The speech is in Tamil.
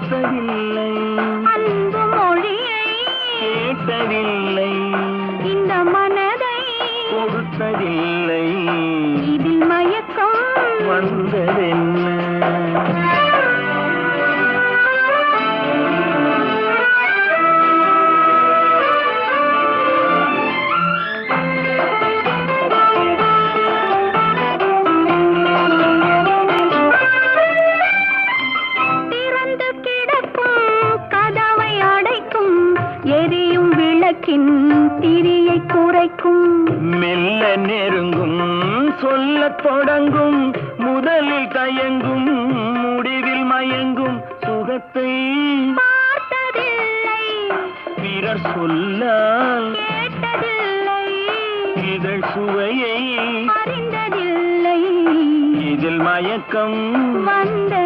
பார்த்ததில்லை, அன்பு மொழியை கேட்டதில்லை, இந்த மனதை கொடுத்ததில்லை, இதில் மயக்கம் வந்ததென்ன? எரியும் விளக்கின் திரியை குறைக்கும், மெல்ல நெருங்கும், சொல்லத் தொடங்கும், முதலில் தயங்கும், முடிவில் மயங்கும் சுகத்தை பார்த்ததில்லை, பிறர் சொல்லால் கேட்டதில்லை, இதழ் சுவையை அறிந்ததில்லை, இதில் மயக்கம் வந்த